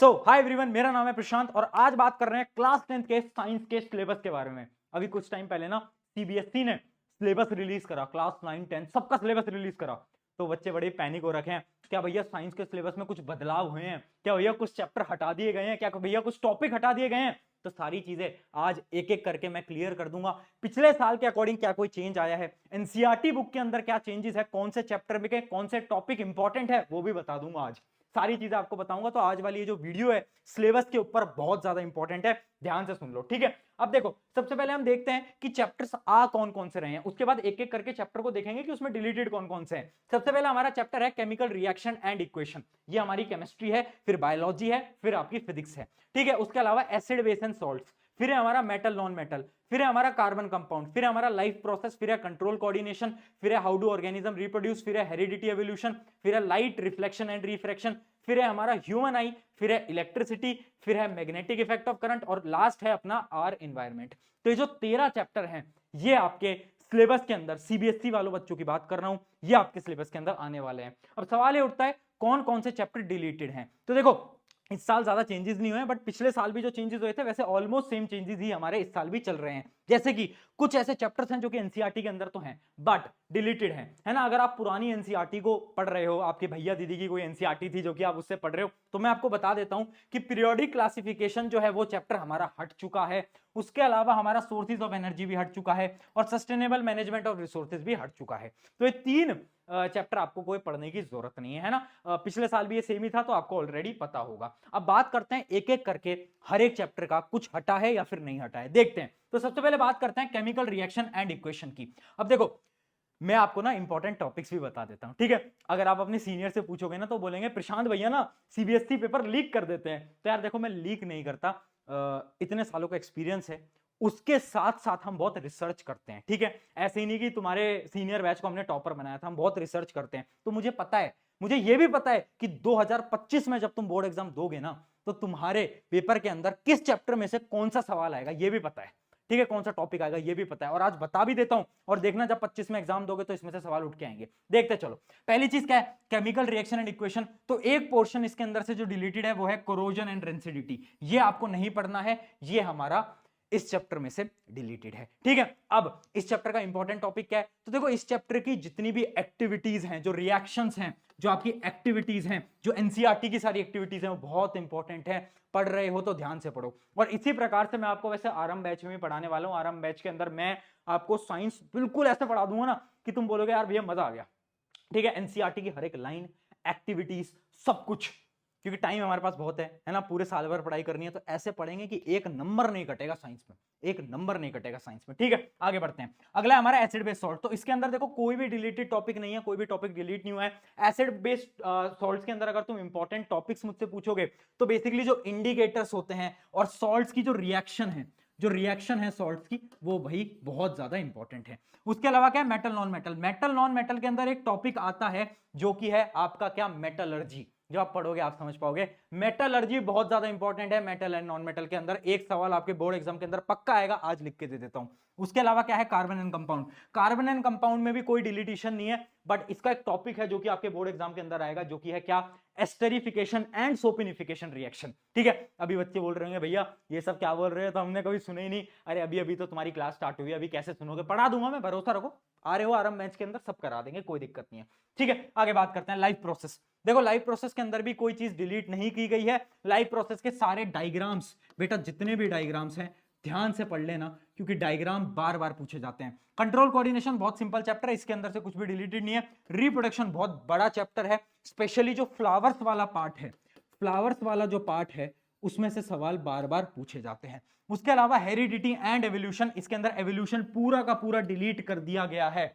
Hi everyone, मेरा नाम है प्रशांत और आज बात कर रहे हैं क्लास 10th के साइंस के सिलेबस के बारे में। अभी कुछ टाइम पहले ना सीबीएसई ने सिलेबस रिलीज करा, क्लास 9 10 सबका सिलेबस रिलीज करा। तो बच्चे बड़े पैनिक हो रखे हैं। क्या भैया साइंस के सिलेबस में कुछ बदलाव हुए हैं? क्या भैया कुछ चैप्टर हटा दिए गए हैं? क्या भैया कुछ टॉपिक हटा दिए गए हैं? तो सारी चीजें आज एक एक करके मैं क्लियर कर दूंगा। पिछले साल के अकॉर्डिंग क्या कोई चेंज आया है, एनसीईआरटी बुक के अंदर क्या चेंजेस है, कौन से चैप्टर में कौन से टॉपिक इंपॉर्टेंट है, वो भी बता दूंगा आज। सारी चीजें आपको बताऊंगा। तो आज वाली ये जो वीडियो है सिलेबस के ऊपर बहुत ज्यादा इंपॉर्टेंट है, ध्यान से सुन लो, ठीक है। अब देखो, सबसे पहले हम देखते हैं कि चैप्टर्स आ कौन कौन से रहे हैं, उसके बाद एक एक करके चैप्टर को देखेंगे कि उसमें डिलीटेड कौन कौन से हैं। सबसे पहले हमारा चैप्टर है केमिकल रिएक्शन एंड इक्वेशन। ये हमारी केमिस्ट्री है, फिर बायोलॉजी है, फिर आपकी फिजिक्स है, ठीक है। उसके अलावा एसिड बेस एंड सॉल्ट्स, फिर है हमारा मेटल नॉन मेटल, फिर है हमारा कार्बन कंपाउंड, फिर है हमारा लाइफ प्रोसेस, फिर है कंट्रोल कोऑर्डिनेशन, फिर है हाउ डू ऑर्गेनिज्म रिप्रोड्यूस, फिर है हेरिडिटी एवोल्यूशन, फिर है लाइट रिफ्लेक्शन एंड रिफ्रैक्शन, फिर है हमारा ह्यूमन आई, फिर है इलेक्ट्रिसिटी, फिर है मैग्नेटिक इफेक्ट ऑफ करंट और लास्ट है अपना आर एनवायरमेंट। तो ये जो 13 चैप्टर हैं ये आपके सिलेबस के अंदर, सीबीएसई वालों बच्चों की बात कर रहा हूं, ये आपके सिलेबस के अंदर आने वाले हैं। अब सवाल ये उठता है कौन कौन से चैप्टर डिलीटेड हैं। तो देखो, इस साल ज्यादा चेंजेस नहीं हुए, बट पिछले साल भी जो चेंजेस हुए थे वैसे ऑलमोस्ट सेम चेंजेस ही हमारे इस साल भी चल रहे हैं। जैसे कि कुछ ऐसे चैप्टर्स हैं जो कि एनसीईआरटी के अंदर तो हैं बट डिलीटेड हैं, है ना। अगर आप पुरानी एनसीईआरटी को पढ़ रहे हो, आपके भैया दीदी की कोई एनसीईआरटी थी जो कि आप उससे पढ़ रहे हो, तो मैं आपको बता देता हूं कि पीरियोडिक क्लासिफिकेशन जो है वो चैप्टर हमारा हट चुका है। उसके अलावा हमारा सोर्सेज ऑफ एनर्जी भी हट चुका है और सस्टेनेबल मैनेजमेंट ऑफ रिसोर्सेज भी हट चुका है। तो ये तीन चैप्टर आपको कोई पढ़ने की जरूरत नहीं है ना। पिछले साल भी ये सेम ही था, तो आपको ऑलरेडी पता होगा। अब बात करते हैं एक एक करके हर एक चैप्टर का कुछ हटा है या फिर नहीं हटा है, देखते हैं। तो सबसे पहले बात करते हैं केमिकल रिएक्शन एंड इक्वेशन की। अब देखो, मैं आपको ना इंपॉर्टेंट टॉपिक्स भी बता देता हूं, ठीक है। अगर आप अपने सीनियर से पूछोगे ना तो बोलेंगे प्रशांत भैया ना सीबीएसई पेपर लीक कर देते हैं। तो यार देखो, मैं लीक नहीं करता, इतने सालों का एक्सपीरियंस है, उसके साथ साथ हम बहुत रिसर्च करते हैं, ठीक है। ऐसे ही नहीं कि तुम्हारे सीनियर बैच को हमने टॉपर बनाया था, हम बहुत रिसर्च करते हैं। तो मुझे पता है, मुझे यह भी पता है कि 2025 में जब तुम बोर्ड एग्जाम दोगे ना, तो तुम्हारे पेपर के अंदर किस चैप्टर में से कौन सा सवाल आएगा ये भी पता है, ठीक है। कौन सा टॉपिक आएगा ये भी पता है, और आज बता भी देता हूं। और देखना, जब 25 में एग्जाम दोगे तो इसमें से सवाल उठ के आएंगे। देखते चलो, पहली चीज क्या है, केमिकल रिएक्शन एंड इक्वेशन। तो एक पोर्शन इसके अंदर से जो डिलीटेड है वो है कोरोजन एंड रेंसिडिटी। ये आपको नहीं पढ़ना है, ये हमारा इस चैप्टर में से डिलीटेड है, ठीक है। अब इस चैप्टर का इंपॉर्टेंट टॉपिक क्या है, तो देखो इस चैप्टर की जितनी भी एक्टिविटीज हैं, जो रिएक्शंस हैं, जो आपकी एक्टिविटीज हैं, जो एनसीईआरटी की सारी एक्टिविटीज हैं, वो बहुत इंपॉर्टेंट है। पढ़ रहे हो तो ध्यान से पढ़ो। और इसी प्रकार से मैं आपको वैसे आरंभ बैच में भी पढ़ाने वाला हूं। आरंभ बैच के अंदर मैं आपको साइंस बिल्कुल ऐसे पढ़ा दूंगा ना कि तुम बोलोगे यार भैया मजा आ गया, ठीक है। एनसीईआरटी की हर एक लाइन, एक्टिविटीज, सब कुछ, क्योंकि टाइम हमारे पास बहुत है ना, पूरे साल भर पढ़ाई करनी है। तो ऐसे पढ़ेंगे कि एक नंबर नहीं कटेगा साइंस में, एक नंबर नहीं कटेगा साइंस में, ठीक है। आगे बढ़ते हैं। अगला है हमारा एसिड बेस्ड सॉल्ट। तो इसके अंदर देखो कोई भी डिलीटेड टॉपिक नहीं है, कोई भी टॉपिक डिलीट नहीं हुआ है। एसिड बेस्ड सॉल्ट्स के अंदर अगर तुम इंपॉर्टेंट टॉपिक्स मुझसे पूछोगे तो बेसिकली जो इंडिकेटर्स होते हैं और सॉल्ट्स की जो रिएक्शन है, जो रिएक्शन है सॉल्ट्स की, वो भाई बहुत ज्यादा इंपॉर्टेंट है। उसके अलावा क्या है, metal non metal. Metal non metal के अंदर एक टॉपिक आता है जो कि है आपका क्या, मेटलर्जी। जब आप पढ़ोगे आप समझ पाओगे। मेटलर्जी बहुत ज्यादा इंपॉर्टेंट है मेटल एंड नॉन मेटल के अंदर। एक सवाल आपके बोर्ड एग्जाम के अंदर पक्का आएगा, आज लिख के दे देता हूं। उसके अलावा क्या है, carbon and compound. Carbon and compound में भी कोई डिलीटेशन नहीं है, बट इसका एक टॉपिक है जो कि आपके बोर्ड एग्जाम के अंदर आएगा, जो कि है क्या, एस्टरिफिकेशन एंड सोपिनिफिकेशन रिएक्शन, ठीक है। अभी बच्चे बोल रहे हैं भैया ये सब क्या बोल रहे हैं, तो हमने कभी सुने ही नहीं। अरे अभी अभी तो तुम्हारी क्लास स्टार्ट हुई है, अभी कैसे सुनोगे, पढ़ा दूंगा मैं, भरोसा रखो। आ रहे हो आरंभ मैच के अंदर, सब करा देंगे, कोई दिक्कत नहीं है, ठीक है। आगे बात करते हैं लाइफ प्रोसेस। देखो लाइफ प्रोसेस के अंदर भी कोई चीज डिलीट नहीं की गई है। लाइफ प्रोसेस के सारे डायग्राम्स, बेटा जितने भी डायग्राम्स हैं ध्यान से पढ़ लेना, क्योंकि डायग्राम बार बार पूछे जाते हैं। कंट्रोल कोऑर्डिनेशन बहुत सिंपल चैप्टर है, इसके अंदर से कुछ भी डिलीटेड नहीं है। रिप्रोडक्शन बहुत बड़ा चैप्टर है, स्पेशली जो फ्लावर्स वाला पार्ट है, फ्लावर्स वाला जो पार्ट है उसमें से सवाल बार बार पूछे जाते हैं। उसके अलावा हेरिडिटी एंड एवोल्यूशन, इसके अंदर एवोल्यूशन पूरा का पूरा डिलीट कर दिया गया है,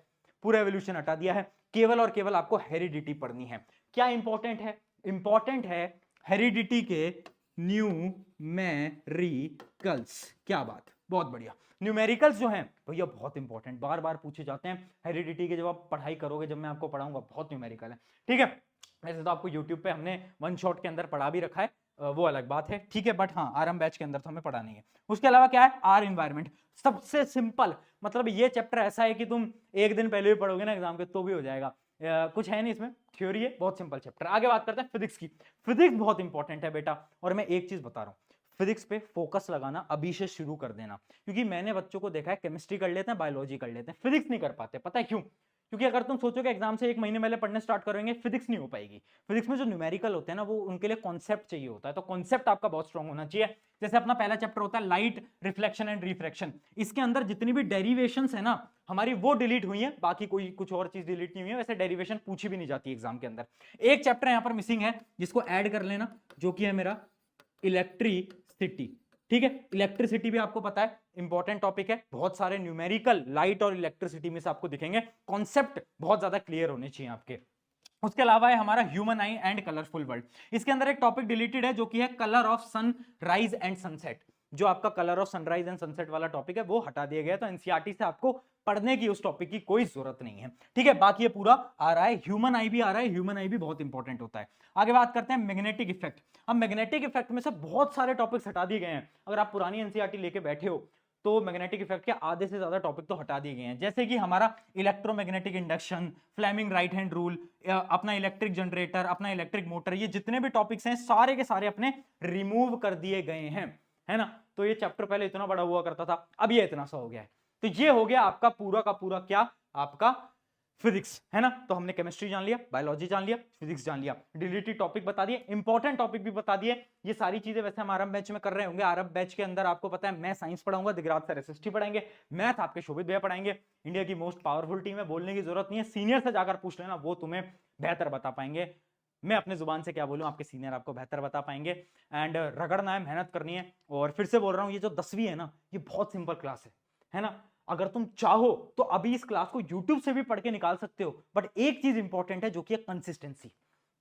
पूरा एवोल्यूशन हटा दिया है। केवल और केवल आपको हेरिडिटी पढ़नी है। क्या इंपॉर्टेंट है, इंपॉर्टेंट है हेरिडिटी के न्यूमेरिकल्स। क्या बात, बहुत बढ़िया। न्यूमेरिकल्स जो हैं भैया बहुत इंपॉर्टेंट, बार बार पूछे जाते हैं। हेरिडिटी के जब आप पढ़ाई करोगे, जब मैं आपको पढ़ाऊंगा, बहुत न्यूमेरिकल है, ठीक है। वैसे तो आपको यूट्यूब पे हमने वन शॉट के अंदर पढ़ा भी रखा है, वो अलग बात है, ठीक है। बट हाँ, आरंभ बैच के अंदर तो हमें पढ़ा नहीं है। उसके अलावा क्या है, आर एनवायरमेंट, सबसे सिंपल। मतलब ये चैप्टर ऐसा है कि तुम एक दिन पहले भी पढ़ोगे ना एग्जाम के तो भी हो जाएगा। कुछ है नहीं इसमें, थ्योरी है, बहुत सिंपल चैप्टर। आगे बात करते हैं फिजिक्स की। फिजिक्स बहुत इंपॉर्टेंट है बेटा, और मैं एक चीज बता रहा हूँ, फिजिक्स पे फोकस लगाना अभी से शुरू कर देना, क्योंकि मैंने बच्चों को देखा है केमिस्ट्री कर लेते हैं, बायोलॉजी कर लेते हैं, फिजिक्स नहीं कर पाते। पता है क्यों? क्योंकि अगर तुम सोचोगे एग्जाम से एक महीने पहले पढ़ने स्टार्ट करेंगे, फिजिक्स नहीं हो पाएगी। फिजिक्स में जो न्यूमेरिकल होते हैं ना, वो उनके लिए कॉन्सेप्ट चाहिए होता है, तो कॉन्सेप्ट आपका बहुत स्ट्रांग होना चाहिए। जैसे अपना पहला चैप्टर होता है लाइट, रिफ्लेक्शन एंड रिफ्रैक्शन, इसके अंदर जितनी भी डेरिवेशंस है ना हमारी, वो डिलीट हुई है, बाकी कोई कुछ और चीज डिलीट नहीं हुई है। वैसे डेरिवेशन पूछी भी नहीं जाती एग्जाम के अंदर। एक चैप्टर यहां पर मिसिंग है, जिसको ऐड कर लेना, जो कि है मेरा इलेक्ट्रिसिटी। ठीक है, इलेक्ट्रिसिटी भी आपको पता है इंपॉर्टेंट टॉपिक है, बहुत सारे न्यूमेरिकल लाइट और इलेक्ट्रिसिटी में से आपको दिखेंगे, कॉन्सेप्ट बहुत ज्यादा क्लियर होने चाहिए आपके। उसके अलावा है हमारा human I and colourful world. इसके अंदर एक टॉपिक डिलीटेड है, जो कि है colour of sunrise and sunset. जो आपका colour of sunrise and sunset वाला टॉपिक है वो हटा दिया गया, तो एनसीईआरटी से आपको पढ़ने की उस टॉपिक की कोई जरूरत नहीं है। ठीक है, बाकी ये पूरा आ रहा है, ह्यूमन आई भी आ रहा है, ह्यूमन आई भी बहुत इंपॉर्टेंट होता है। आगे बात करते हैं मैग्नेटिक इफेक्ट। अब मैग्नेटिक इफेक्ट में से बहुत सारे टॉपिक्स हटा दिए गए हैं। अगर आप पुरानी एनसीईआरटी लेके बैठे हो तो मैग्नेटिक इफेक्ट के आधे से ज्यादा टॉपिक तो हटा दिए गए हैं, जैसे कि हमारा electromagnetic induction, Fleming right hand rule, अपना इलेक्ट्रिक जनरेटर, अपना इलेक्ट्रिक मोटर, ये जितने भी टॉपिक्स हैं सारे के सारे अपने रिमूव कर दिए गए हैं, है ना। तो ये चैप्टर पहले इतना बड़ा हुआ करता था, अब ये इतना सा हो गया है। तो ये हो गया आपका पूरा का पूरा क्या, आपका फिजिक्स, है ना। तो हमने केमिस्ट्री जान लिया, बायोलॉजी जान लिया, फिजिक्स जान लिया, डिलीटेड टॉपिक बता दिए, इंपॉर्टेंट टॉपिक भी बता दिए। ये सारी चीजें वैसे हम आरब बैच में कर रहे होंगे। आरब बैच के अंदर आपको पता है मैं साइंस पढ़ाऊंगा, दिगराज सर एसएसटी पढ़ाएंगे, मैथ आपके शोभित भैया पढ़ाएंगे। इंडिया की मोस्ट पावरफुल टीम है, बोलने की जरूरत नहीं है, सीनियर से जाकर पूछ लेना, वो तुम्हें बेहतर बता पाएंगे। मैं अपने जुबान से क्या बोलूं, आपके सीनियर आपको बेहतर बता पाएंगे। एंड रगड़ना है, मेहनत करनी है। और फिर से बोल रहा हूं, ये जो 10वीं है ना, ये बहुत सिंपल क्लास है ना। अगर तुम चाहो तो अभी इस क्लास को YouTube से भी पढ़ के निकाल सकते हो, बट एक चीज इंपॉर्टेंट है जो कि है कंसिस्टेंसी।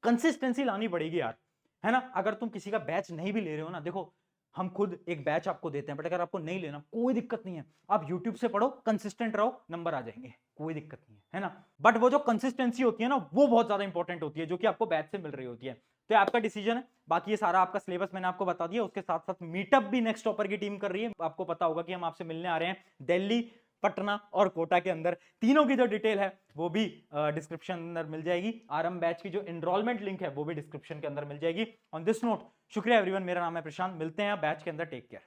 कंसिस्टेंसी लानी पड़ेगी यार, है ना। अगर तुम किसी का बैच नहीं भी ले रहे हो ना, देखो हम खुद एक बैच आपको देते हैं, बट अगर आपको नहीं लेना कोई दिक्कत नहीं है, आप YouTube से पढ़ो, कंसिस्टेंट रहो, नंबर आ जाएंगे, कोई दिक्कत नहीं है ना। बट वो जो कंसिस्टेंसी होती है ना, वो बहुत ज्यादा इंपॉर्टेंट होती है, जो कि आपको बैच से मिल रही होती है। तो आपका डिसीजन है। बाकी ये सारा आपका सिलेबस मैंने आपको बता दिया। उसके साथ साथ मीटअप भी नेक्स्ट टॉपर की टीम कर रही है। आपको पता होगा कि हम आपसे मिलने आ रहे हैं दिल्ली, पटना और कोटा के अंदर। तीनों की जो डिटेल है वो भी डिस्क्रिप्शन अंदर मिल जाएगी। आरएम बैच की जो एनरोलमेंट लिंक है वो भी डिस्क्रिप्शन के अंदर मिल जाएगी। ऑन दिस नोट, शुक्रिया एवरीवन, मेरा नाम है प्रशांत, मिलते हैं बैच के अंदर, टेक केयर।